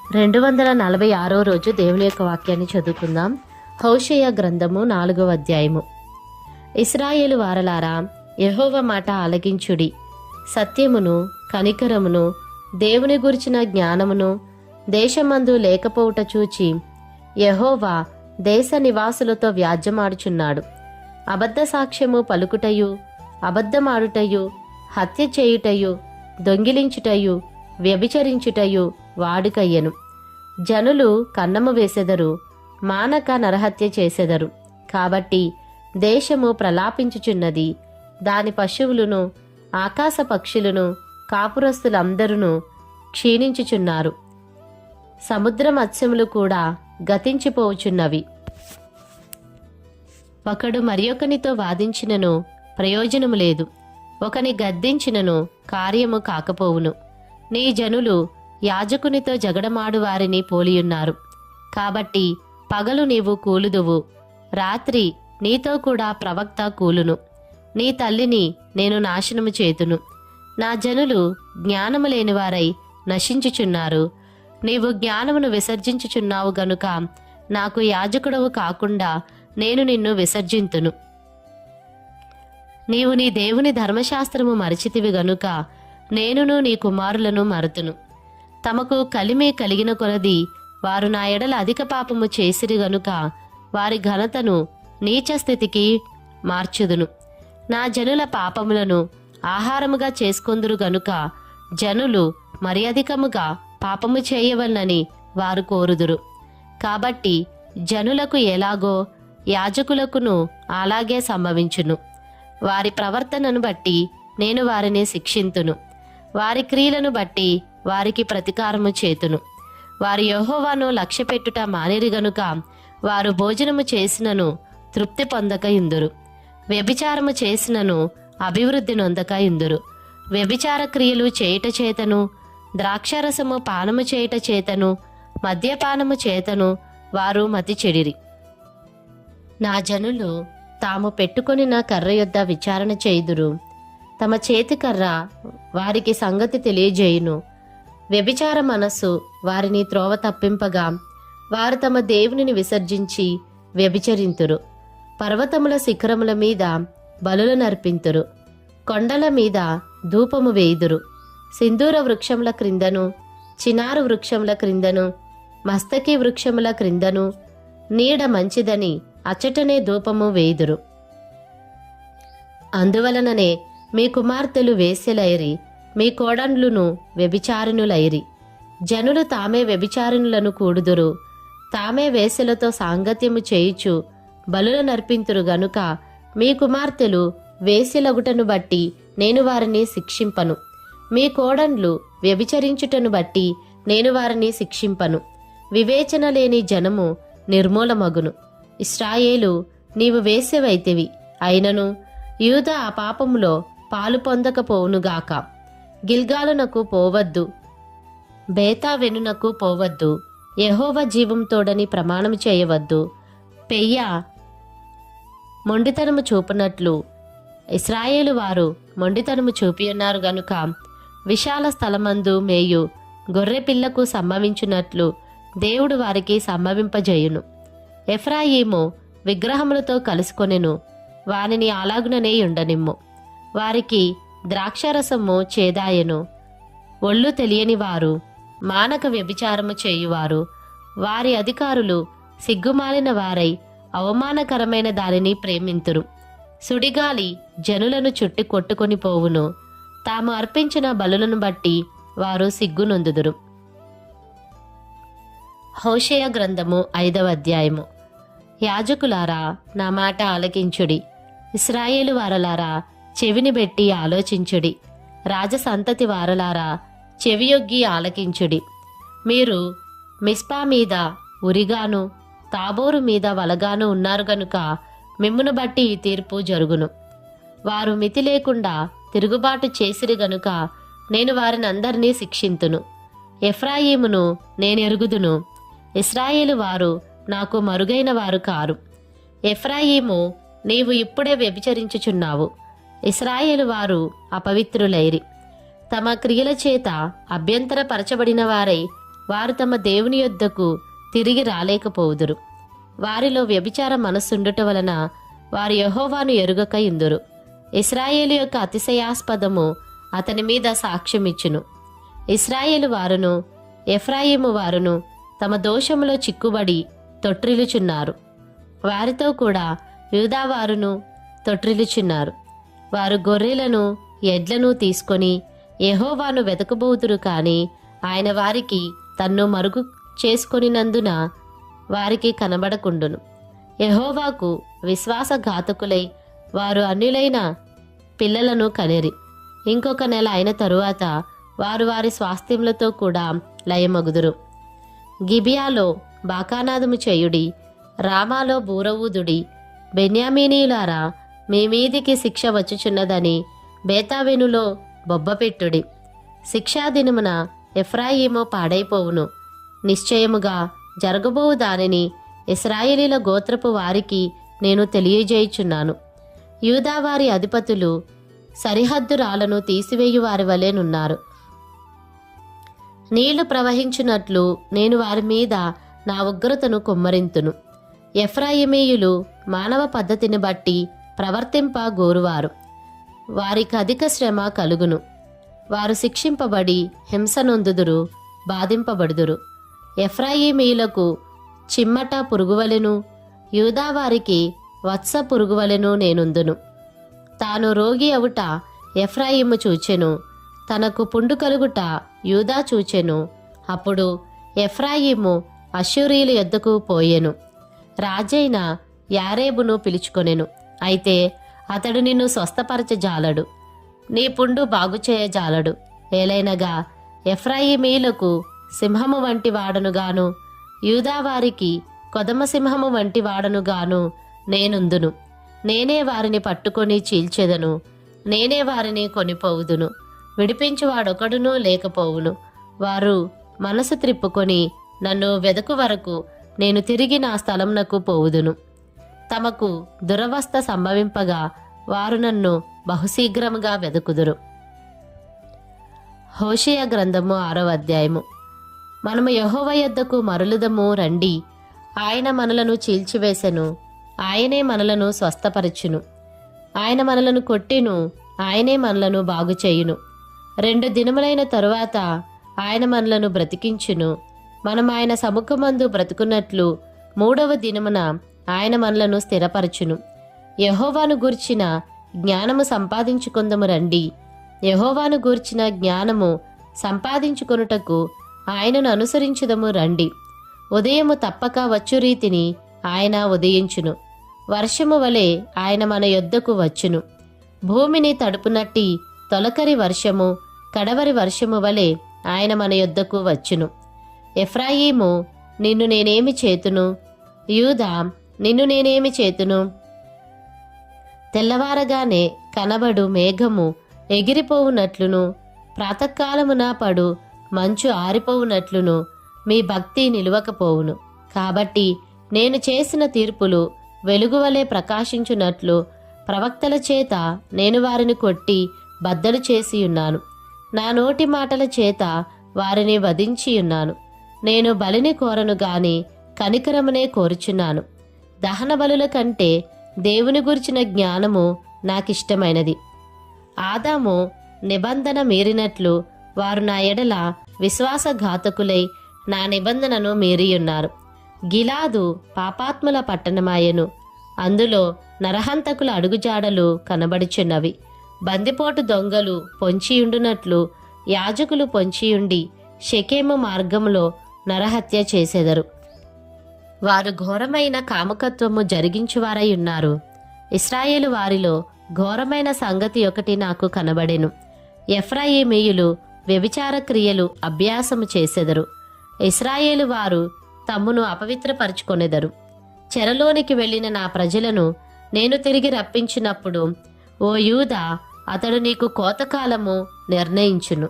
246 రోజు దేవుని యొక్క వాక్యాన్ని చదువుకుందాం. హోషేయ గ్రంథము 4వ అధ్యాయము. ఇశ్రాయేలు వారలారా, యెహోవా మాట ఆలకించుడి. సత్యమును కనికరమును దేవుని గురించిన జ్ఞానమును దేశమందు లేకపోవుట చూచి యెహోవా దేశ నివాసులతో వ్యాజ్యమాడుచున్నాడు. అబద్ధ సాక్ష్యము పలుకుటయు అబద్ధమాడుటయు హత్య చేయుటయు దొంగిలించుటయు వ్యభిచరించుటయు వాడుకయ్యను. జనులు కన్నము వేసెదరు, మానక నరహత్య చేసెదరు. కాబట్టి దేశము ప్రలాపించుచున్నది. దాని పశువులను ఆకాశ పక్షులను కాపురస్తులందరూ క్షీణించుచున్నారు. సముద్ర మత్స్యములు కూడా గతించిపోవుచున్నవి. ఒకడు మరియొకనితో వాదించినను ప్రయోజనము లేదు, ఒకని గద్దించినను కార్యము కాకపోవును. నీ జనులు యాజకునితో జగడమాడు వారిని పోలియున్నారు. కాబట్టి పగలు నీవు కూలుదువు, రాత్రి నీతో కూడా ప్రవక్త కూలును. నీ తల్లిని నేను నాశనము చేతును. నా జనులు జ్ఞానము లేనివారై నశించుచున్నారు. నీవు జ్ఞానమును విసర్జించుచున్నావు గనుక నాకు యాజకుడవు కాకుండా నేను నిన్ను విసర్జింతును. నీవు నీ దేవుని ధర్మశాస్త్రము మరచితివి గనుక నేనును నీ కుమారులను మరుతును. తమకు కలిమి కలిగిన కొలది వారు నా ఎడల అధిక పాపము చేసిరి గనుక వారి ఘనతను నీచ స్థితికి మార్చుదును. నా జనుల పాపములను ఆహారముగా చేసుకొందురు గనుక జనులు మరి అధికముగా పాపము చేయవలనని వారు కోరుదురు. కాబట్టి జనులకు ఎలాగో యాజకులకును అలాగే సంభవించును. వారి ప్రవర్తనను బట్టి నేను వారిని శిక్షింతును. వారి క్రియలను బట్టి వారికి ప్రతీకారము చేతును. వారు యెహోవాను లక్ష్యపెట్టుట మానిరి గనుక వారు భోజనము చేసినను తృప్తి పొందక ఇందురు. వ్యభిచారము చేసినను అభివృద్ధి నొందక ఇందురు. వ్యభిచార క్రియలు చేయుట చేతను, ద్రాక్షారసము పానము చేయుట చేతను, మద్యపానము చేతను వారు మతి చెడిరి. నా జనులు తాము పెట్టుకొనిన కర్ర యొద్ద విచారణ చేయుదురు. తమ చేతి కర్ర వారికి సంగతి తెలియజేయును. వ్యభిచార మనస్సు వారిని త్రోవ తప్పింపగా వారు తమ దేవునిని విసర్జించి వ్యభిచరింతురు. పర్వతముల శిఖరముల మీద బలులు నర్పింతురు. కొండల మీద ధూపము వేయుదురు. సింధూర వృక్షముల క్రిందను, చినారు వృక్షముల క్రిందను, మస్తకి వృక్షముల క్రిందను నీడ మంచిదని అచ్చటనే ధూపము వేయుదురు. అందువలననే మీ కుమార్తెలు వేశ్యలైరి, మీ కోడండ్లును వ్యభిచారిణులైరి. జనులు తామే వ్యభిచారిణులను కూడుదురు, తామే వేశ్యలతో సాంగత్యము చేయుచు బలుల నర్పింతురు గనుక మీ కుమార్తెలు వేశ్యలగుటను బట్టి నేను వారిని శిక్షింపను. మీ కోడండ్లు వ్యభిచరించుటను బట్టి నేను వారిని శిక్షింపను. వివేచన లేని జనము నిర్మూలమగును. ఇశ్రాయేలు, నీవు వేశ్యవైతివి, అయినను యూదా ఆ పాపములో పాలు పొందకపోవునుగాక. గిల్గాలునకు పోవద్దు, బేతావెనునకు పోవద్దు. యెహోవా జీవంతోడని ప్రమాణము చేయవద్దు. పెయ్య మొండితనము చూపునట్లు ఇశ్రాయేలు వారు మొండితనము చూపియున్నారు గనుక విశాల స్థలమందు మేయు గొర్రె పిల్లకు సంభవించున్నట్లు దేవుడు వారికి సంభవింపజేయును. ఎఫ్రాయిము విగ్రహములతో కలుసుకొనెను, వానిని అలాగుననే ఉండనిమ్ము. వారికి ద్రాక్షారసము చేదాయను. ఒళ్ళు తెలియని వారు, మానక వ్యభిచారము చేయువారు, వారి అధికారులు సిగ్గుమాలిన వారై అవమానకరమైన దానిని ప్రేమింతురు. సుడిగాలి జనులను చుట్టి కొట్టుకొని పోవును. తాము అర్పించిన బలులను బట్టి వారు సిగ్గునొందుదురు. హోషేయ గ్రంథము 5వ అధ్యాయము. యాజకులారా, నా మాట ఆలకించుడి. ఇశ్రాయేలు వారలారా, చెవిని బెట్టి ఆలోచించుడి. రాజసంతతి వారలారా, చెవియొగ్గి ఆలకించుడి. మీరు మిస్పా మీద ఉరిగాను, తాబోరు మీద వలగాను ఉన్నారు గనుక మిమ్మును బట్టి ఈ తీర్పు జరుగును. వారు మితి లేకుండా తిరుగుబాటు చేసిరి గనుక నేను వారినందరినీ శిక్షింతును. ఎఫ్రాయిమును నేనెరుగుదును, ఇశ్రాయేలు వారు నాకు మరుగైన వారు కారు. ఎఫ్రాయిము, నీవు ఇప్పుడే వ్యభిచరించుచున్నావు. ఇశ్రాయేలు వారు అపవిత్రులైరి. తమ క్రియల చేత అభ్యంతరపరచబడిన వారై వారు తమ దేవుని యొద్దకు తిరిగి రాలేకపోవుదురు. వారిలో వ్యభిచార మనస్సుండుట వలన వారు యెహోవాను ఎరుగక ఇందురు. ఇశ్రాయేలు యొక్క అతిశయాస్పదము అతని మీద సాక్ష్యమిచ్చును. ఇశ్రాయేలు వారును ఎఫ్రాయిము వారును తమ దోషములో చిక్కుబడి తొట్రిల్లుచున్నారు. వారితో కూడా యూదావారును తొట్రిల్లుచున్నారు. వారు గొర్రెలను ఎడ్లను తీసుకొని యెహోవాను వెతకబోతురు, కాని ఆయన వారికి తన్ను మరుగు చేసుకొనినందున వారికి కనబడకుండును. యెహోవాకు విశ్వాసఘాతకులై వారు అన్యులైన పిల్లలను కనిరి. ఇంకొక నెల అయిన తరువాత వారు వారి స్వాస్థ్యములతో కూడా లయమగుదురు. గిబియాలో బాకానాదము చేయుడి, రామాలో బూరవూదుడి. బెన్యామీనీయులారా, మీ మీదికి శిక్ష వచ్చుచున్నదని బేతావెనులో బొబ్బపెట్టుడి. శిక్షాదినమున ఎఫ్రాయిము పాడైపోవును. నిశ్చయముగా జరగబోవు దానిని ఇశ్రాయేలీల గోత్రపు వారికి నేను తెలియజేయుచున్నాను. యూదావారి అధిపతులు సరిహద్దు రాళ్లను తీసివేయు వారి వలెనున్నారు. నీళ్లు ప్రవహించున్నట్లు నేను వారి మీద నా ఉగ్రతను కుమ్మరింతును. ఎఫ్రాయిమీయులు మానవ పద్ధతిని బట్టి ప్రవర్తింప గోరువారు. వారికి అధిక శ్రమ కలుగును. వారు శిక్షింపబడి హింసనొందుదురు, బాధింపబడుదురు. ఎఫ్రాయిమీయులకు చిమ్మట పురుగువలెను, యూదావారికి వత్స పురుగువలెను నేనుందును. తాను రోగి అవుట ఎఫ్రాయిము చూచెను, తనకు పుండు కలుగుట యూదా చూచెను. అప్పుడు ఎఫ్రాయిము అష్షూరీయుల యొద్దకు పోయెను. రాజైన యారేబును పిలుచుకొనెను. అయితే అతడు నిన్ను స్వస్థపరచజాలడు, నీ పుండు బాగుచేయజాలడు. ఏలైనగా ఎఫ్రాయిమీయులకు సింహము వంటి వాడనుగాను, యూదావారికి కొదమ సింహము వంటి వాడనుగాను నేనుందును. నేనే వారిని పట్టుకొని చీల్చెదను, నేనే వారిని కొనిపోవుదును. విడిపించువాడొకడునూ లేకపోవును. వారు మనసు త్రిప్పుకొని నన్ను వెదకు వరకు నేను తిరిగి నా స్థలంనకు పోవుదును. తమకు దురవస్థ సంభవింపగా వారు నన్ను బహుశీఘ్రముగా వెదకుదురు. హోషేయ గ్రంథము 6వ అధ్యాయము. మనము యెహోవా యొద్దకు మరలుదము రండి. ఆయన మనలను చీల్చివేసెను, ఆయనే మనలను స్వస్థపరచును. ఆయన మనలను కొట్టెను, ఆయనే మనలను బాగుచేయును. 2 దినములైన తరువాత ఆయన మనలను బ్రతికించును. మనం ఆయన సముఖమందు బ్రతుకున్నట్లు 3వ దినమున ఆయన మనలను స్థిరపరచును. యెహోవాను గూర్చిన జ్ఞానము సంపాదించుకుందము రండి. యెహోవాను గూర్చిన జ్ఞానము సంపాదించుకొనుటకు ఆయనను అనుసరించుదము రండి. ఉదయము తప్పక వచ్చు రీతిని ఆయన ఉదయించును. వర్షము వలె ఆయన మన యొద్దకు వచ్చును. భూమిని తడుపునట్టి తొలకరి వర్షము, కడవరి వర్షము వలె ఆయన మన యొద్దకు వచ్చును. ఎఫ్రాయిము, నిన్ను నేనేమి చేతును? యూదా, నిన్ను నేనేమి చేతును? తెల్లవారగానే కనబడు మేఘము ఎగిరిపోవునట్లును, ప్రాతకాలమున పడు మంచు ఆరిపోవునట్లును మీ భక్తి నిలువకపోవును. కాబట్టి నేను చేసిన తీర్పులు వెలుగువలే ప్రకాశించునట్లు ప్రవక్తల చేత నేను వారిని కొట్టి బద్దలు చేసియున్నాను. నా నోటి మాటల చేత వారిని వధించియున్నాను. నేను బలిని కోరను గాని కనికరమునే కోరుచున్నాను. దహన బలుల కంటే దేవుని గురించిన జ్ఞానము నాకిష్టమైనది. ఆదాము నిబంధన మీరినట్లు వారు నా ఎడల విశ్వాసఘాతకులై నా నిబంధనను మీరియున్నారు. గిలాదు పాపాత్ముల పట్టణమాయెను, అందులో నరహంతకుల అడుగుజాడలు కనబడుచున్నవి. బందిపోటు దొంగలు పొంచియుండునట్లు యాజకులు పొంచియుండి షెకెము మార్గములో నరహత్య చేసెదరు. వారు ఘోరమైన కాముకత్వము జరిగించువారై ఉన్నారు. ఇశ్రాయేలు వారిలో ఘోరమైన సంగతి ఒకటి నాకు కనబడెను. ఎఫ్రాయిమీయులు వ్యభిచార క్రియలు అభ్యాసము చేసెదరు. ఇశ్రాయేలు వారు తమ్మును అపవిత్రపరుచుకొనెదరు. చెరలోనికి వెళ్ళిన నా ప్రజలను నేను తిరిగి రప్పించినప్పుడు, ఓ యూదా, అతడు నీకు కోతకాలము నిర్ణయించును.